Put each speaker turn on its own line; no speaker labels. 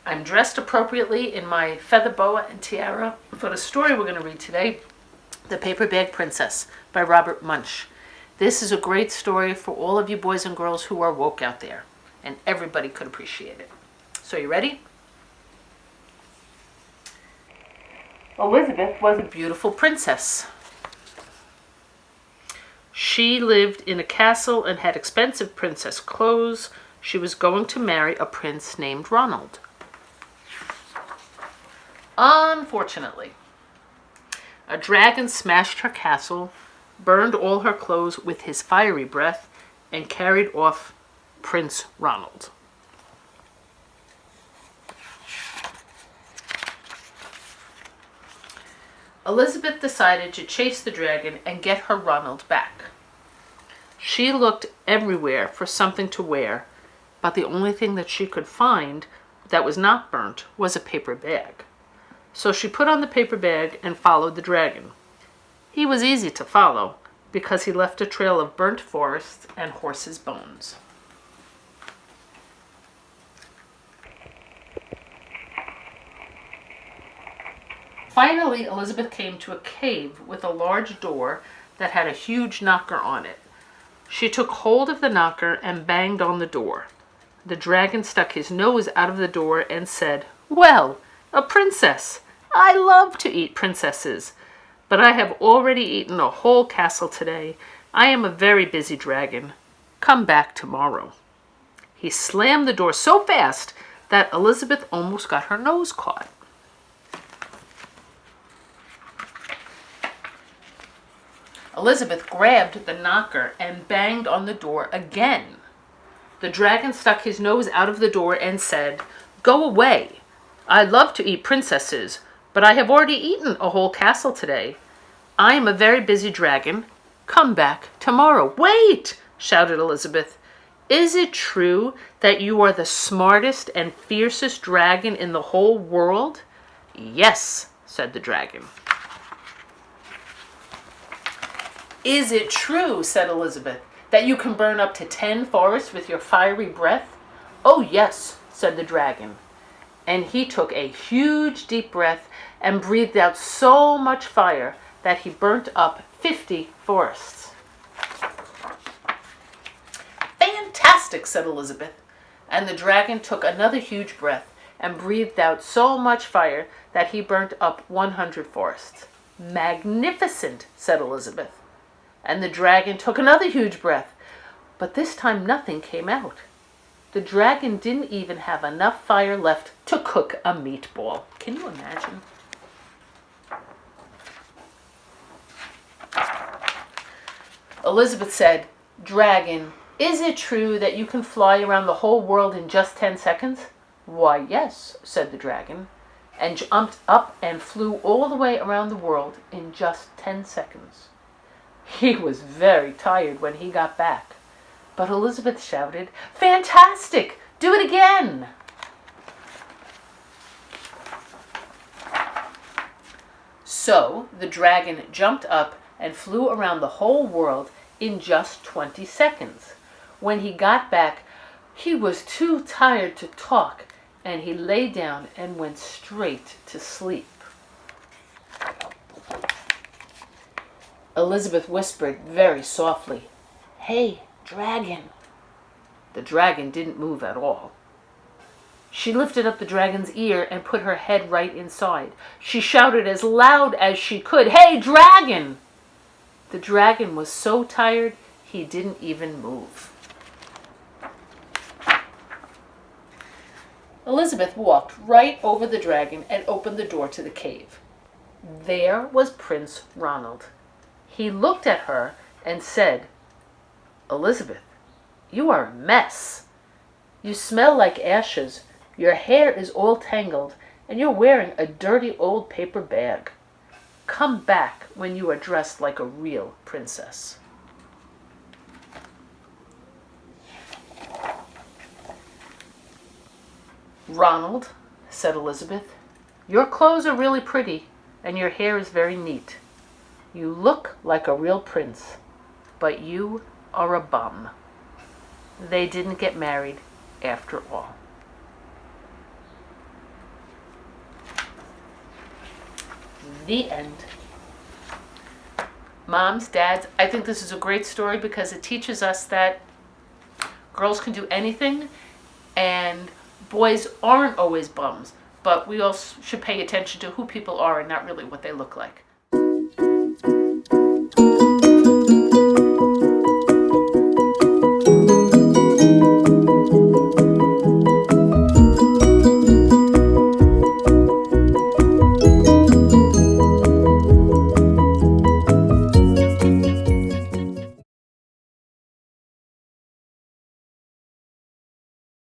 I'm dressed appropriately in my feather boa and tiara for the story we're going to read today, The Paper Bag Princess by Robert Munsch. This is a great story for all of you boys and girls who are woke out there, and everybody could appreciate it. So you ready? Elizabeth was a beautiful princess. She lived in a castle and had expensive princess clothes. She was going to marry a prince named Ronald. Unfortunately, a dragon smashed her castle, burned all her clothes with his fiery breath, and carried off Prince Ronald. Elizabeth decided to chase the dragon and get her Ronald back. She looked everywhere for something to wear, but the only thing that she could find that was not burnt was a paper bag. So she put on the paper bag and followed the dragon. He was easy to follow because he left a trail of burnt forests and horses' bones. Finally, Elizabeth came to a cave with a large door that had a huge knocker on it. She took hold of the knocker and banged on the door. The dragon stuck his nose out of the door and said, "Well, a princess! I love to eat princesses, but I have already eaten a whole castle today. I am a very busy dragon. Come back tomorrow." He slammed the door so fast that Elizabeth almost got her nose caught. Elizabeth grabbed the knocker and banged on the door again. The dragon stuck his nose out of the door and said, "Go away. I love to eat princesses, but I have already eaten a whole castle today. I am a very busy dragon. Come back tomorrow." "Wait!" shouted Elizabeth. "Is it true that you are the smartest and fiercest dragon in the whole world?" "Yes," said the dragon. "Is it true," said Elizabeth, "that you can burn up to 10 forests with your fiery breath?" "Oh, yes," said the dragon. And he took a huge deep breath and breathed out so much fire that he burnt up 50 forests. "Fantastic," said Elizabeth. And the dragon took another huge breath and breathed out so much fire that he burnt up 100 forests. "Magnificent," said Elizabeth. And the dragon took another huge breath, but this time nothing came out. The dragon didn't even have enough fire left to cook a meatball. Can you imagine? Elizabeth said, "Dragon, is it true that you can fly around the whole world in just 10 seconds?" "Why, yes," said the dragon, and jumped up and flew all the way around the world in just 10 seconds. He was very tired when he got back. But Elizabeth shouted, "Fantastic! Do it again!" So the dragon jumped up and flew around the whole world in just 20 seconds. When he got back, he was too tired to talk, and he lay down and went straight to sleep. Elizabeth whispered very softly, "Hey, dragon." The dragon didn't move at all. She lifted up the dragon's ear and put her head right inside. She shouted as loud as she could, "Hey, dragon!" The dragon was so tired he didn't even move. Elizabeth walked right over the dragon and opened the door to the cave. There was Prince Ronald. He looked at her and said, "Elizabeth, you are a mess. You smell like ashes, your hair is all tangled, and you're wearing a dirty old paper bag. Come back when you are dressed like a real princess." "Ronald," said Elizabeth, "your clothes are really pretty, and your hair is very neat. You look like a real prince, but you are a bum." They didn't get married after all. The end. Moms, dads, I think this is a great story because it teaches us that girls can do anything and boys aren't always bums, but we also should pay attention to who people are and not really what they look like.